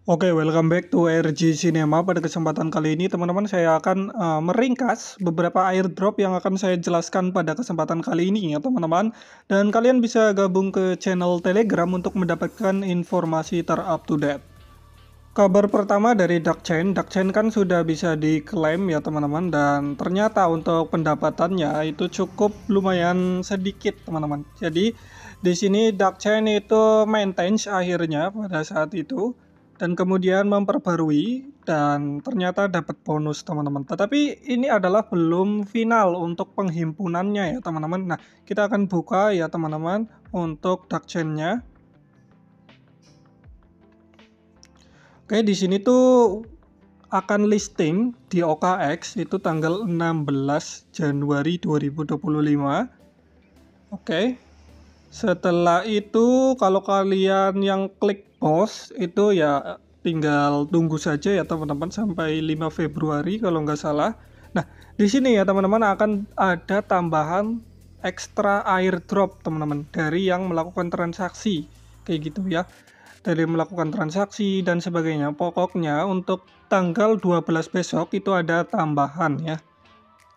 Oke, welcome back to RG Cinema. Pada kesempatan kali ini, teman-teman, saya akan meringkas beberapa airdrop yang akan saya jelaskan pada kesempatan kali ini, ya, teman-teman. Dan kalian bisa gabung ke channel Telegram untuk mendapatkan informasi ter-up-to-date. Kabar pertama dari Duckchain. Duckchain kan sudah bisa diklaim, ya, teman-teman. Dan ternyata untuk pendapatannya itu cukup lumayan sedikit, teman-teman. Jadi, di sini Duckchain itu maintains akhirnya pada saat itu, dan kemudian memperbarui dan ternyata dapat bonus, teman-teman. Tetapi ini adalah belum final untuk penghimpunannya, ya, teman-teman. Nah, kita akan buka, ya, teman-teman, untuk Duckchain-nya. Oke, di sini tuh akan listing di OKX itu tanggal 16 Januari 2025. Oke. Setelah itu kalau kalian yang klik post itu ya tinggal tunggu saja, ya, teman-teman, sampai 5 Februari kalau nggak salah. Nah, di sini, ya, teman-teman, akan ada tambahan ekstra airdrop, teman-teman, dari yang melakukan transaksi kayak gitu, ya. Dari melakukan transaksi dan sebagainya. Pokoknya untuk tanggal 12 besok itu ada tambahan, ya.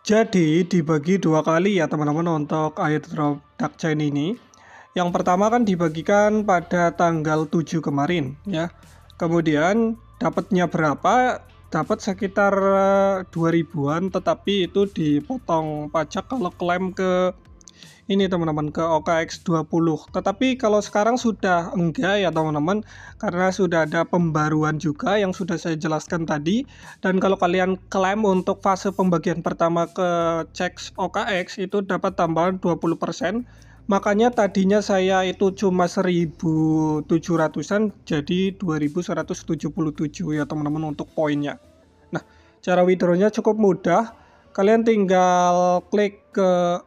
Jadi dibagi dua kali, ya, teman-teman, untuk airdrop Duckchain ini. Yang pertama kan dibagikan pada tanggal 7 kemarin, ya. Kemudian dapatnya berapa? Dapat sekitar 2000-an, tetapi itu dipotong pajak kalau klaim ke ini, teman-teman, ke OKX 20. Tetapi kalau sekarang sudah enggak, ya, teman-teman, karena sudah ada pembaruan juga yang sudah saya jelaskan tadi. Dan kalau kalian klaim untuk fase pembagian pertama ke checks OKX itu dapat tambahan 20%. Makanya tadinya saya itu cuma 1.700-an jadi 2.177, ya, teman-teman, untuk poinnya. Nah, cara withdrawnya cukup mudah. Kalian tinggal klik ke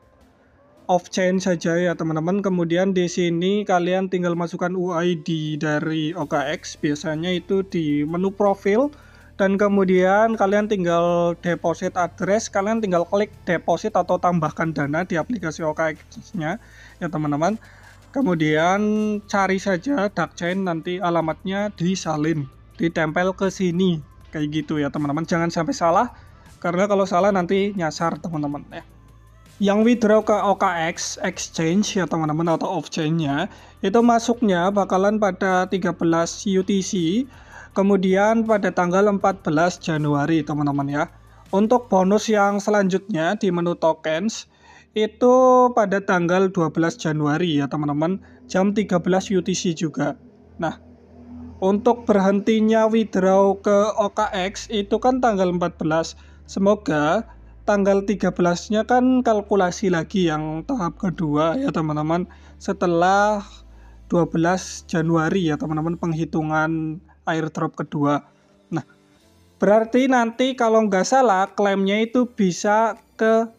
off chain saja, ya, teman-teman. Kemudian di sini kalian tinggal masukkan UID dari OKX, biasanya itu di menu profil. Dan kemudian kalian tinggal deposit address, kalian tinggal klik deposit atau tambahkan dana di aplikasi OKX-nya, ya, teman-teman. Kemudian cari saja Duckchain, nanti alamatnya disalin, ditempel ke sini kayak gitu, ya, teman-teman. Jangan sampai salah, karena kalau salah nanti nyasar, teman-teman, ya. Yang withdraw ke OKX exchange, ya, teman-teman, atau off chain-nya itu masuknya bakalan pada 13 UTC, kemudian pada tanggal 14 Januari, teman-teman, ya. Untuk bonus yang selanjutnya di menu tokens itu pada tanggal 12 Januari, ya, teman-teman, jam 13 UTC juga. Nah, untuk berhentinya withdraw ke OKX itu kan tanggal 14. Semoga tanggal 13-nya kan kalkulasi lagi yang tahap kedua, ya, teman-teman, setelah 12 Januari, ya, teman-teman, penghitungan airdrop kedua. Nah, berarti nanti kalau nggak salah klaimnya itu bisa ke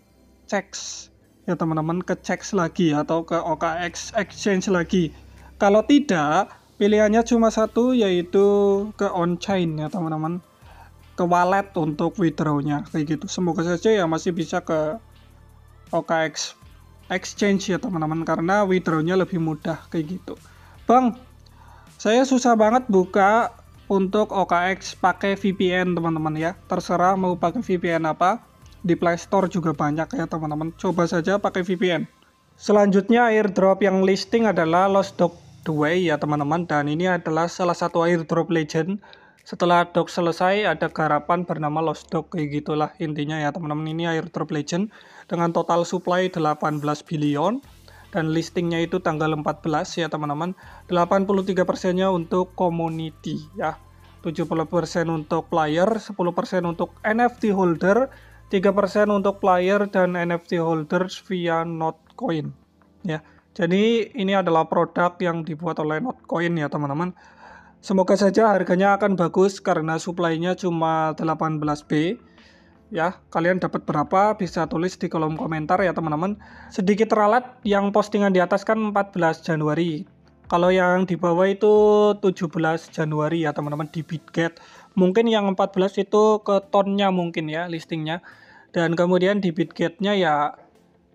checks, ya, teman-teman, ke checks lagi atau ke OKX exchange lagi. Kalau tidak, pilihannya cuma satu, yaitu ke on-chain, ya, teman-teman, ke wallet untuk withdrawnya kayak gitu. Semoga saja ya masih bisa ke OKX exchange, ya, teman-teman, karena withdrawnya lebih mudah kayak gitu. Bang, saya susah banget buka untuk OKX pakai VPN, teman-teman, ya. Terserah mau pakai VPN apa. Di Play Store juga banyak, ya, teman-teman. Coba saja pakai VPN. Selanjutnya airdrop yang listing adalah Lost Dog The Way, ya, teman-teman. Dan ini adalah salah satu airdrop legend. Setelah dog selesai ada garapan bernama Lost Dog, kayak gitulah intinya, ya, teman-teman. Ini airdrop legend dengan total supply 18 billion. Dan listingnya itu tanggal 14, ya, teman-teman. 83%-nya untuk community, ya. 70% untuk player, 10% untuk NFT holder, 3% untuk player dan NFT holders via Notcoin, ya. Jadi ini adalah produk yang dibuat oleh Notcoin, ya, teman-teman. Semoga saja harganya akan bagus karena supply-nya cuma 18B. Ya, kalian dapat berapa bisa tulis di kolom komentar, ya, teman-teman. Sedikit ralat, yang postingan di atas kan 14 Januari. Kalau yang di bawah itu 17 Januari, ya, teman-teman, di Bitget. Mungkin yang 14 itu ke tonnya mungkin, ya, listingnya. Dan kemudian di Bitget-nya ya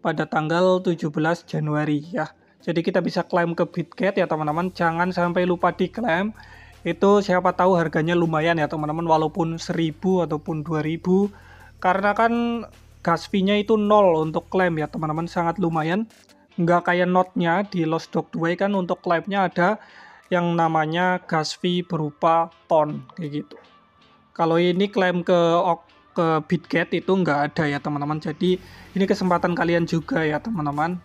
pada tanggal 17 Januari, ya. Jadi kita bisa klaim ke Bitget, ya, teman-teman. Jangan sampai lupa diklaim. Itu siapa tahu harganya lumayan ya teman-teman, walaupun 1000 ataupun 2000, karena kan gas fee-nya itu 0 untuk klaim ya teman-teman, sangat lumayan. Nggak kayak Note-nya di Lost Dog 2 kan untuk klaimnya ada yang namanya gas fee berupa ton kayak gitu. Kalau ini klaim ke Bitget itu nggak ada ya teman-teman. Jadi ini kesempatan kalian juga ya teman-teman.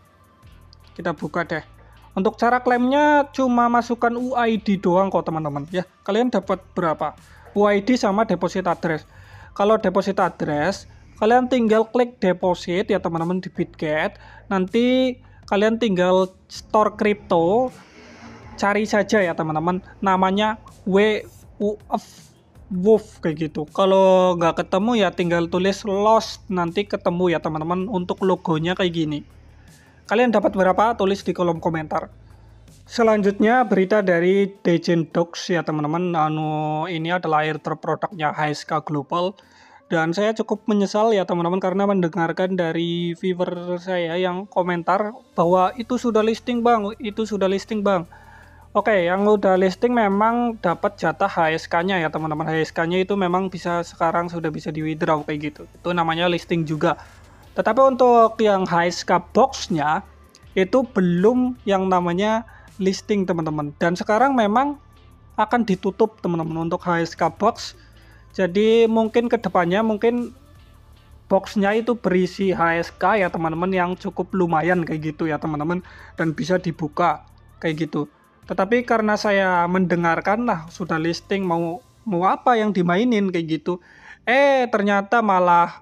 Kita buka deh. Untuk cara klaimnya cuma masukkan UID doang kok teman-teman ya. Kalian dapat berapa? UID sama deposit address. Kalau deposit address, kalian tinggal klik deposit ya teman-teman di Bitget. Nanti kalian tinggal store crypto, cari saja ya teman-teman, namanya WUF kayak gitu. Kalau nggak ketemu ya tinggal tulis lost, nanti ketemu ya teman-teman. Untuk logonya kayak gini. Kalian dapat berapa? Tulis di kolom komentar. Selanjutnya berita dari Legend Dogs ya teman-teman. Ini adalah airdrop produknya HSK Global. Dan saya cukup menyesal ya teman-teman karena mendengarkan dari viewer saya yang komentar bahwa itu sudah listing bang, itu sudah listing bang. Oke, yang udah listing memang dapat jatah HSK-nya ya teman-teman. HSK-nya itu memang bisa sekarang sudah bisa di withdraw kayak gitu. Itu namanya listing juga. Tetapi untuk yang HSK box-nya itu belum yang namanya listing teman-teman. Dan sekarang memang akan ditutup teman-teman untuk HSK box. Jadi mungkin kedepannya mungkin boxnya itu berisi HSK ya teman-teman yang cukup lumayan kayak gitu ya teman-teman, dan bisa dibuka kayak gitu. Tetapi karena saya mendengarkan lah sudah listing, mau apa yang dimainin kayak gitu, ternyata malah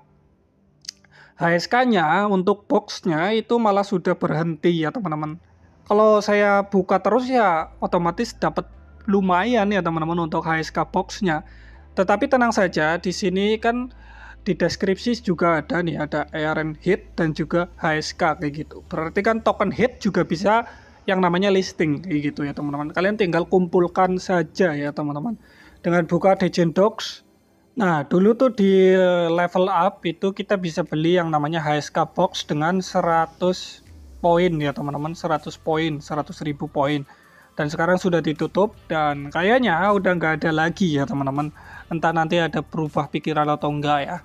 HSK-nya untuk boxnya itu malah sudah berhenti ya teman-teman. Kalau saya buka terus ya otomatis dapat lumayan ya teman-teman untuk HSK boxnya. Tetapi tenang saja, di sini kan di deskripsi juga ada nih, ada ARN hit dan juga HSK kayak gitu. Berarti kan token hit juga bisa yang namanya listing kayak gitu ya teman-teman. Kalian tinggal kumpulkan saja ya teman-teman dengan buka Legend Dogs. Nah, dulu tuh di level up itu kita bisa beli yang namanya HSK box dengan 100 poin ya teman-teman, 100 poin, 100.000 poin. Dan sekarang sudah ditutup dan kayaknya udah nggak ada lagi ya teman-teman. Entah nanti ada berubah pikiran atau enggak ya.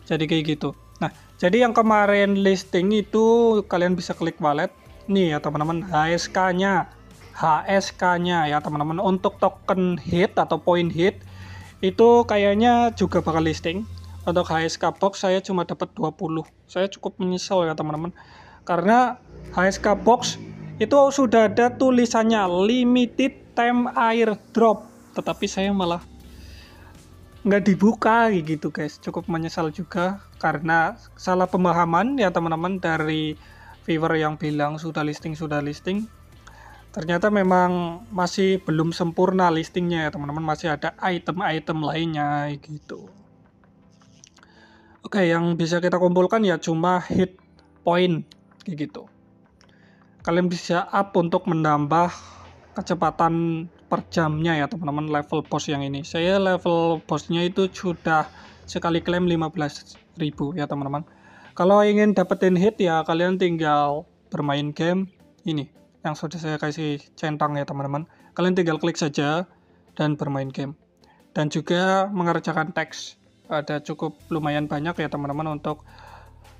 Jadi kayak gitu. Nah, jadi yang kemarin listing itu kalian bisa klik wallet. Nih ya teman-teman, HSK-nya ya teman-teman. Untuk token hit atau poin hit itu kayaknya juga bakal listing. Untuk HSK box saya cuma dapat 20. Saya cukup menyesal ya teman-teman. Karena HSK box itu sudah ada tulisannya limited time airdrop, tetapi saya malah nggak dibuka gitu guys. Cukup menyesal juga karena salah pemahaman ya teman-teman dari viewer yang bilang sudah listing. Ternyata memang masih belum sempurna listingnya ya teman-teman, masih ada item-item lainnya gitu. Oke, yang bisa kita kumpulkan ya cuma hit point kayak gitu. Kalian bisa up untuk menambah kecepatan per jamnya ya teman-teman level boss yang ini. Saya level bossnya itu sudah sekali klaim 15.000 ya teman-teman. Kalau ingin dapetin hit ya kalian tinggal bermain game ini yang sudah saya kasih centang ya teman-teman. Kalian tinggal klik saja dan bermain game. Dan juga mengerjakan teks. Ada cukup lumayan banyak ya teman-teman untuk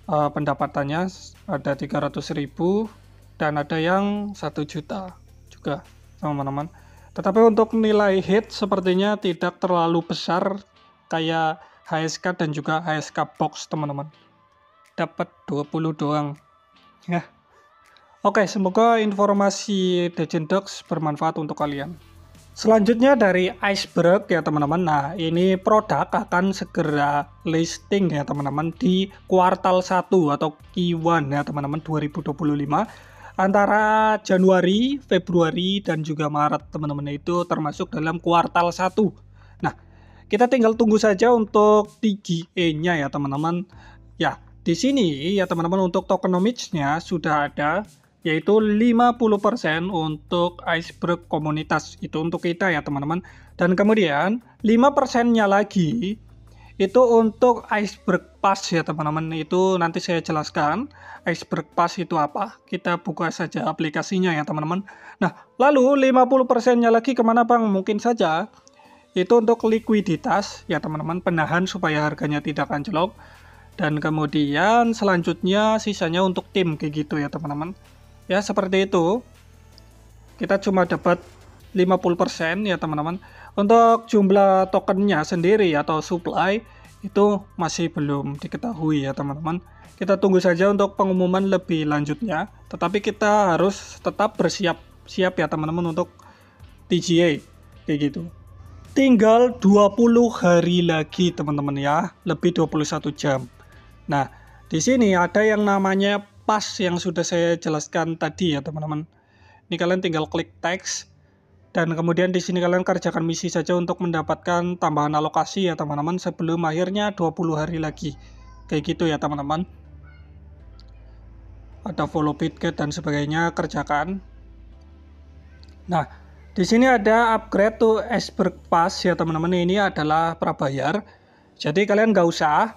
pendapatannya. Ada 300.000 dan ada yang 1 juta juga teman-teman. Tetapi untuk nilai hit sepertinya tidak terlalu besar kayak HSK dan juga HSK box teman-teman. Dapat 20 doang ya. Oke, semoga informasi Legend Dogs bermanfaat untuk kalian. Selanjutnya dari Iceberg ya teman-teman. Nah, ini produk akan segera listing ya teman-teman di kuartal 1 atau Q1 ya teman-teman 2025. Antara Januari, Februari, dan juga Maret teman-teman, itu termasuk dalam kuartal 1. Nah, kita tinggal tunggu saja untuk TGE-nya ya teman-teman. Ya, di sini ya teman-teman untuk tokenomics-nya sudah ada, yaitu 50% untuk Iceberg komunitas. Itu untuk kita ya teman-teman. Dan kemudian 5%-nya lagi itu untuk Iceberg Pass ya teman-teman. Itu nanti saya jelaskan Iceberg Pass itu apa. Kita buka saja aplikasinya ya teman-teman. Nah, lalu 50%-nya lagi kemana Bang? Mungkin saja itu untuk likuiditas ya teman-teman, penahan supaya harganya tidak anjlok. Dan kemudian selanjutnya sisanya untuk tim kayak gitu ya teman-teman. Ya seperti itu. Kita cuma dapat 50% ya teman-teman. Untuk jumlah tokennya sendiri atau supply itu masih belum diketahui ya teman-teman. Kita tunggu saja untuk pengumuman lebih lanjutnya. Tetapi kita harus tetap bersiap-siap ya teman-teman untuk TGA kayak gitu. Tinggal 20 hari lagi teman-teman ya, lebih 21 jam. Nah, di sini ada yang namanya pass yang sudah saya jelaskan tadi ya teman-teman. Ini kalian tinggal klik teks dan kemudian di sini kalian kerjakan misi saja untuk mendapatkan tambahan alokasi ya teman-teman sebelum akhirnya 20 hari lagi. Kayak gitu ya teman-teman. Ada follow bitget dan sebagainya, kerjakan. Nah, di sini ada upgrade to Iceberg Pass ya teman-teman. Ini adalah prabayar. Jadi kalian nggak usah,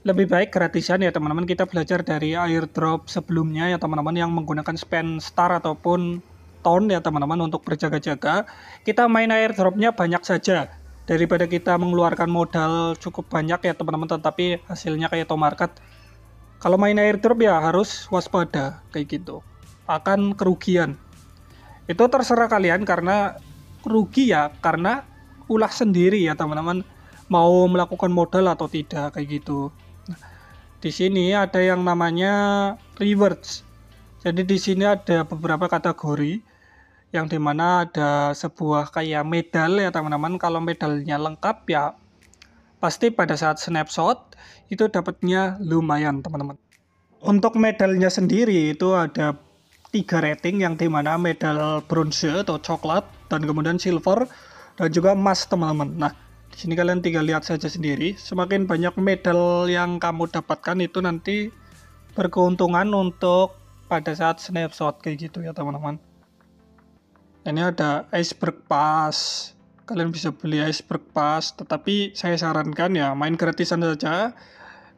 lebih baik gratisan ya teman-teman. Kita belajar dari airdrop sebelumnya ya teman-teman yang menggunakan spend star ataupun ton ya teman-teman untuk berjaga-jaga. Kita main airdropnya banyak saja daripada kita mengeluarkan modal cukup banyak ya teman-teman, tetapi hasilnya kayak to market. Kalau main airdrop ya harus waspada kayak gitu, akan kerugian. Itu terserah kalian karena rugi ya karena ulah sendiri ya teman-teman, mau melakukan modal atau tidak kayak gitu. Nah, di sini ada yang namanya rewards. Jadi di sini ada beberapa kategori yang dimana ada sebuah kayak medal ya teman-teman. Kalau medalnya lengkap ya pasti pada saat snapshot itu dapatnya lumayan teman-teman. Untuk medalnya sendiri itu ada 3 rating yang dimana medal bronze atau coklat dan kemudian silver dan juga emas teman-teman. Nah, di sini kalian tinggal lihat saja sendiri. Semakin banyak medal yang kamu dapatkan itu nanti berkeuntungan untuk pada saat snapshot kayak gitu ya teman-teman. Ini ada Iceberg Pass. Kalian bisa beli Iceberg Pass, tetapi saya sarankan ya main gratisan saja.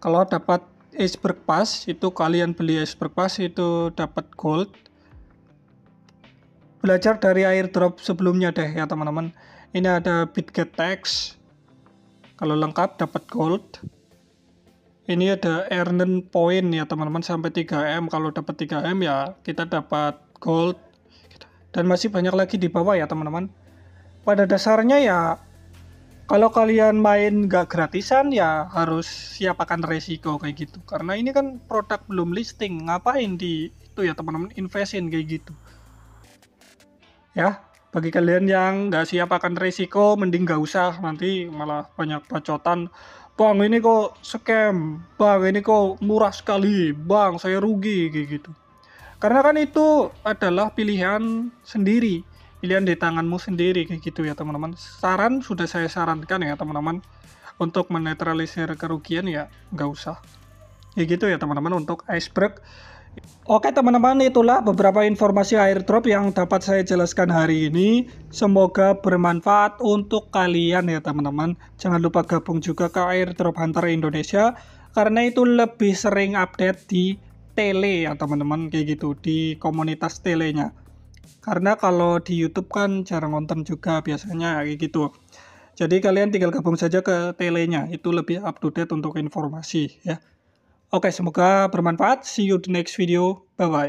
Kalau dapat Iceberg Pass itu kalian beli Iceberg Pass itu dapat gold. Belajar dari airdrop sebelumnya deh ya teman-teman. Ini ada bitget tax. Kalau lengkap dapat gold. Ini ada earn point ya teman-teman sampai 3M. Kalau dapat 3M ya kita dapat gold. Dan masih banyak lagi di bawah ya teman-teman. Pada dasarnya ya kalau kalian main nggak gratisan ya harus siap akan resiko kayak gitu. Karena ini kan produk belum listing. Ngapain di itu ya teman-teman investin kayak gitu. Ya, bagi kalian yang nggak siap akan resiko mending nggak usah, nanti malah banyak bacotan. Bang ini kok scam, bang ini kok murah sekali, bang saya rugi kayak gitu. Karena kan itu adalah pilihan sendiri, pilihan di tanganmu sendiri kayak gitu ya teman-teman. Saran sudah saya sarankan ya teman-teman, untuk menetralisir kerugian ya nggak usah. Ya gitu ya teman-teman untuk Iceberg. Oke teman-teman, itulah beberapa informasi airdrop yang dapat saya jelaskan hari ini. Semoga bermanfaat untuk kalian ya teman-teman. Jangan lupa gabung juga ke Airdrop Hunter Indonesia, karena itu lebih sering update di tele ya teman-teman, kayak gitu, di komunitas telenya. Karena kalau di YouTube kan jarang nonton juga biasanya kayak gitu. Jadi kalian tinggal gabung saja ke telenya, itu lebih up to date untuk informasi ya. Oke, semoga bermanfaat. See you di next video. Bye-bye.